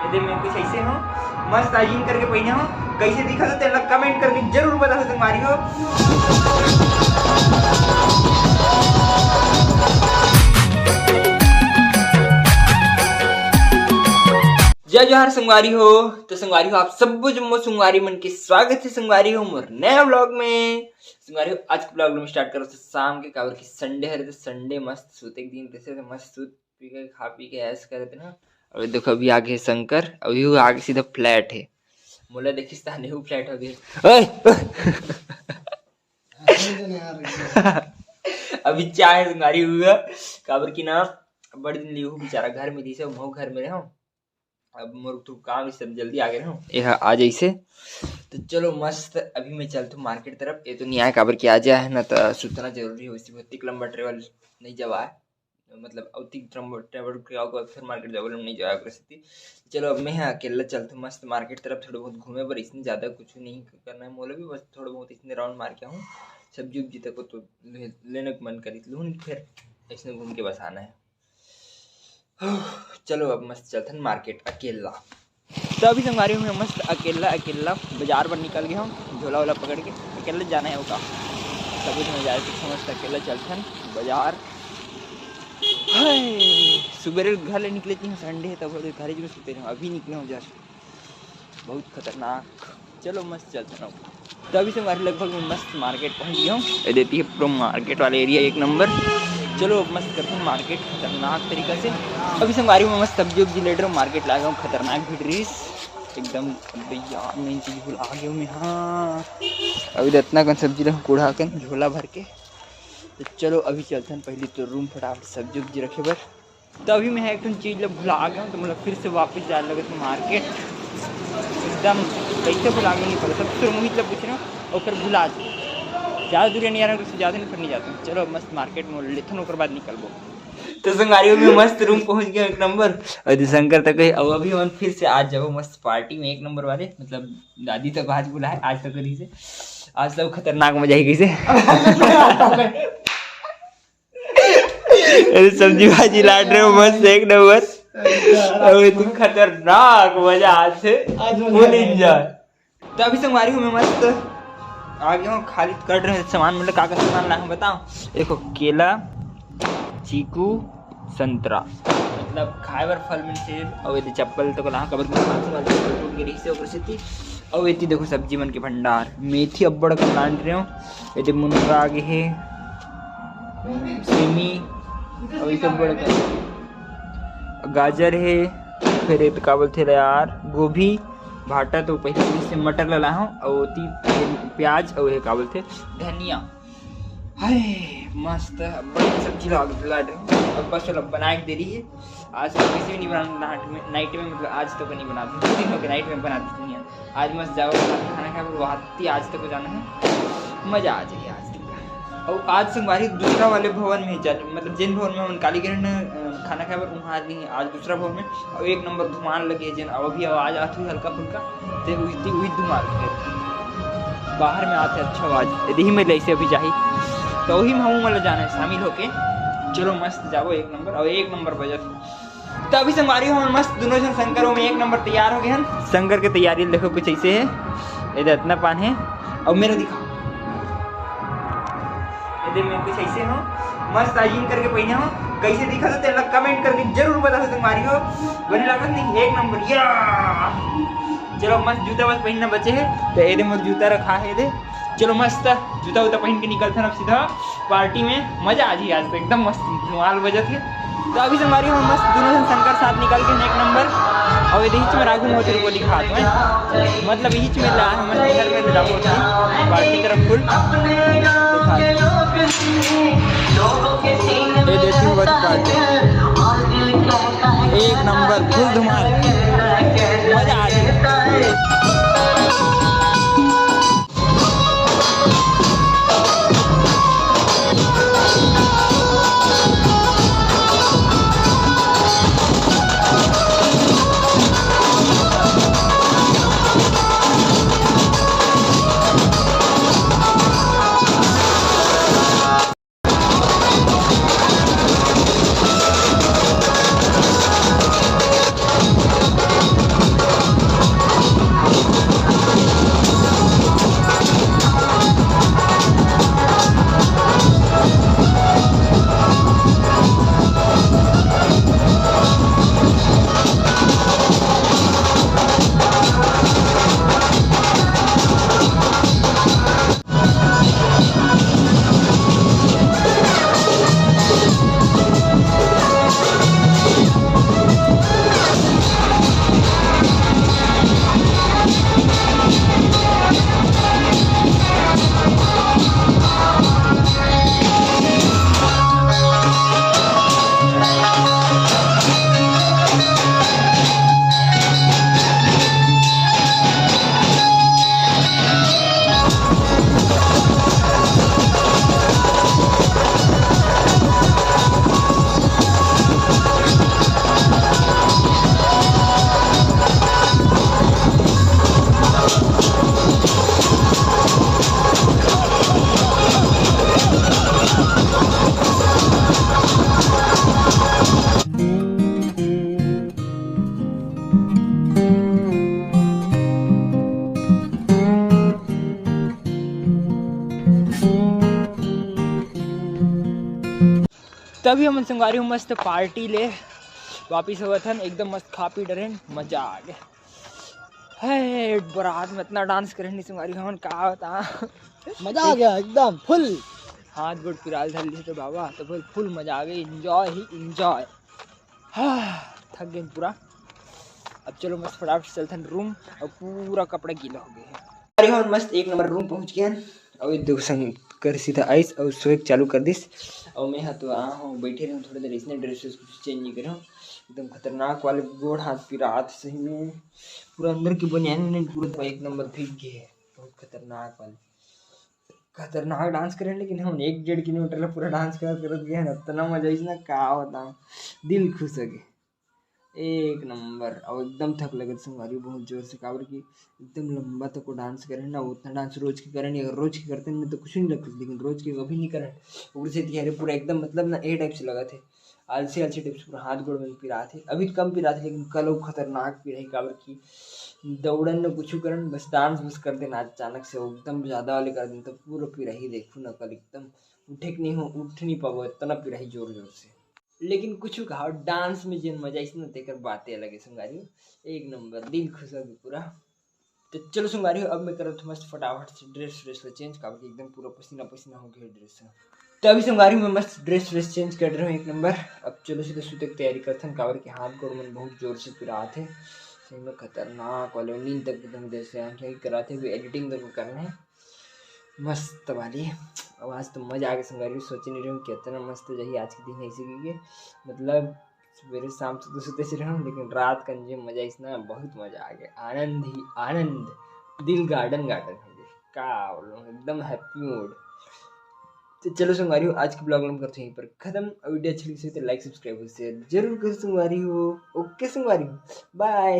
यदि मैं कुछ ऐसे हो मस्त आजीन करके पहिने हो कैसे दिखा तो तेरा कमेंट करके जरूर बता हो तुम्हारी हो। जय जोहार संगवारी हो। तो संगवारी हो आप सब जम्मो संगवारी मन के स्वागत है संगवारी हो मोर नया व्लॉग में। संगवारी हो आज के व्लॉग में स्टार्ट करो तो शाम के काबर की संडे है तो संडे मस्त सूते एक दिन जैसे तो मस्त सूत पी के खा पी के ऐश करते ना। और देखो अभी आगे है शंकर अभी वो आगे सीधा फ्लैट है मोला देखिस ताने वो फ्लैट हो गया। अभी चाय संगवारी हुआ काबर की ना बड़े दिन लियो बेचारा घर में दिसे मो घर में रहो अब मोर तो काम सब जल्दी आ गए ना यह आ जैसे तो चलो मस्त अभी मैं चलता हूँ मार्केट तरफ। ये तो नहीं आए काबर की आ जाए है ना तो सुतना जरूरी हो इसी अतिक लंबा ट्रेवल नहीं जवा है मतलब अतिक ट्रेवल फिर मार्केट जाओ नहीं जावा परिस्थिति। चलो अब मैं अकेला चलता हूँ मस्त मार्केट तरफ थोड़ा बहुत घूमे पर इसने ज़्यादा कुछ नहीं करना है मोला भी बस थोड़ा बहुत इसने राउंड मार के आऊँ सब्जी उब्जी तक को तो लेने का मन करी लूँ फिर इसने घूम के बस आना है। चलो अब मस्त चलते हैं मार्केट अकेला। तो अभी संगवारी में मस्त अकेला बाजार पर निकल गया हूँ झोला वोला पकड़ के अकेले जाना है वो का सब कुछ में जाए तो मस्त अकेला चलते हैं बाजार। सुबह घर निकले थे संडे है तब घर में सोते रहे अभी निकले हूँ जस्ट बहुत खतरनाक। चलो मस्त चलते हैं। तो अभी संगवारी लगभग मैं मस्त मार्केट पहुँच गया हूँ देती है पूरा मार्केट वाला एरिया एक नंबर। चलो मस्त करते हैं मार्केट खतरनाक तरीका से। अभी संगवारी में मस्त सब्जी उब्जी ले रहा हूँ मार्केट ला गया हूँ खतरनाक भीड़ रही एकदम भैया नई चीज़ भुला गया हूँ मैं। हाँ अभी इतना कन सब्जी रहा कूड़ा कर झोला भर के। तो चलो अभी चलते हैं पहले तो रूम फटाफट सब्जी उब्जी रखे बर। तो अभी मैं एक चीज़ भुला गया हूँ तो मतलब फिर से वापस जाने लगे तो मार्केट एकदम कैसे भुला गया नहीं पता सबसे मोहित ला पूछ रहा हूँ और फिर भुला ज़्यादा दूर नहीं आ रहा उससे ज़्यादा नहीं फिर नहीं जाता हूँ। चलो मस्त मार्केट में लेथन और बाद निकलबो। तो संगवारी में मस्त रूम पहुंच गया एक नंबर और शंकर तक अब अभी हम फिर से आज जाओ मस्त पार्टी में एक नंबर वाले मतलब दादी तक आज बुलाए आज तक करी से आज तक खतरनाक मजा ही कैसे सब्जी भाजी लाट रहे हो मस्त एक नंबर तुम खतरनाक मजा आज से फुल एंजॉय। तो अभी संगवारी में मस्त आ गया हूँ खाली कर रहे हैं सामान मतलब का सामान ला बताओ। देखो केला चीकू संतरा मतलब खाए बर फल में से और ये चप्पल तो ला कबर टूट गिरी से परिस्थिति और ये देखो सब्जी मन के भंडार मेथी अब्बड़ का प्लांट रहे हो ये मुनगा आगे है सेमी और ये सब बड़ा गाजर है फिर ये का बोलते यार गोभी भाटा तो पहले से मटर ला हूँ और प्याज और ये का बोलते धनिया हाय मस्त बड़ी सब्जी ला अब बस चलो बना के दे रही है आज तो किसी भी नहीं बनाना नाइट में मतलब आज तक नहीं बनाती दिन के नाइट में बनाती नहीं आज मस्त जाओ खाना खाए वहाँ आज तक जाना है मज़ा आ जाएगी आज और आज संगवारी दूसरा वाले भवन में मतलब जिन भवन में हम कालीगढ़ खाना खाए वहाँ आदमी आज दूसरा भवन में और एक नंबर धुमान लगे जिन अब अभी आवाज़ आती है हल्का फुल्का तो वही धुमान बाहर में आते अच्छा आवाज़ यदि में ऐसे अभी चाहिए तो वही में हम वाला जाना है शामिल होके। चलो मस्त जाओ एक नंबर और एक नंबर बजट। तो अभी संगवारी हम मस्त दोनों जन शंकरों में एक नंबर तैयार हो गए हैं। शंकर की तैयारी देखो कुछ ऐसे है इधर इतना पान है और मेरा दिखाओ इधर मैं कुछ ऐसे हो मस्त आजीन करके पहिने हो कैसे दिखा तो तेरा कमेंट करके जरूर बता संगवारी हो बनी लागत नहीं एक नंबर या। चलो मस्त जूता बस पहनना बचे है तो ये मस्त जूता रखा है ये चलो मस्त जूता उता पहन के निकलते हैं अब सीधा पार्टी में मजा आ जाए आज तो एकदम मस्त धुआं बजत है। तो अभी से हमारी हम मस्त दोनों जन शंकर साथ निकल के एक नंबर और यही में राघु मोती को दिखा मैं मतलब यही में ला हम घर में जाओ पार्टी तरफ फुल ये देती हूँ पार्टी एक नंबर फुल धुआं मजा आ जाए। तभी हम संगवारी हूँ मस्त पार्टी ले वापिस हुआ था एकदम मस्त खा पी डरे मजा आ गया है। बारात में इतना डांस करे नहीं संगवारी हमन का होता मजा आ गया एकदम फुल। हाथ गोड़ पिराल धर ली तो बाबा तो फुल मजा आ गई। इंजॉय ही इंजॉय। थक गए पूरा। अब चलो मस्त फटाफट चलते हैं रूम और पूरा कपड़ा गीला हो गया है। अरे हम मस्त एक नंबर रूम पहुंच गए और दो संग कर सीधा आइस और स्वेग चालू कर दिस और मैं हाँ तो हूँ बैठे रहूँ थोड़ी देर इसने ड्रेस कुछ चेंज नहीं कर रहा हूँ। एकदम खतरनाक वाले गोड़ हाथ पिरात सही में पूरा अंदर की बनियान पूरा एक नंबर भीग गए है। बहुत खतरनाक वाले खतरनाक डांस करें लेकिन हम 1.5 किलोमीटर पूरा डांस कर गए ना इतना मजा इसना का बताऊँ दिल खुश हो गए एक नंबर। और एकदम थक लगे संगवारी बहुत जोर से काबर की एकदम लंबा तक को डांस करें ना उतना डांस रोज की करें नहीं। अगर रोज की करते हैं तो कुछ नहीं लगता लेकिन रोज की कभी नहीं करें ऊपर से तिहारे पूरा एकदम मतलब ना ए टाइप से लगा थे आलसी आलसी टाइप से पूरा हाथ गोड़ में पिरा थे। अभी कम पिरा थे लेकिन कल वो खतरनाक पिराई काबर की दौड़न न कुछ करन बस डांस बस कर देना अचानक से एकदम ज़्यादा वाले कर देना तो पूरा पिराई देखू ना कल एकदम उठे नहीं हो उठ नहीं पाओ इतना पिराई जोर जोर से। लेकिन कुछ कहा डांस में जिन मजा इसमें देकर बातें अलग है संगारी एक नंबर दिल खुश हो गया पूरा। तो चलो संगारी अब मैं कर रहा मस्त फटाफट से ड्रेस चेंज काबर एकदम पूरा पसीना पसीना हो गया ड्रेस से। तो अभी संगारी में मस्त ड्रेस चेंज कर रहा हूँ एक नंबर। अब चलो सीधे सूते की तैयारी करते हैं काबर के हाथ गोड़ में बहुत जोर से पिरा थे सही में खतरनाक वाले नींद तक एकदम जैसे आंखें कराते हुए एडिटिंग तक करना है मस्त वाली आवाज़ तो मजा आ गया संगारी। सोच नहीं रहा हूँ कितना मस्त जही आज के दिन ऐसे की मतलब सवेरे शाम से तो सोते से रहा हूँ लेकिन रात का जो मजा इसना बहुत मजा आ गया आनंद ही आनंद दिल गार्डन गार्डन हो गया का बोलूँ एकदम हैप्पी मूड। तो चलो संगवारी हो आज की ब्लॉग हम करते हैं यहीं पर खत्म। वीडियो अच्छी लगी तो लाइक सब्सक्राइब और शेयर जरूर कर संगवारी हो। ओके संगवारी हो बाय।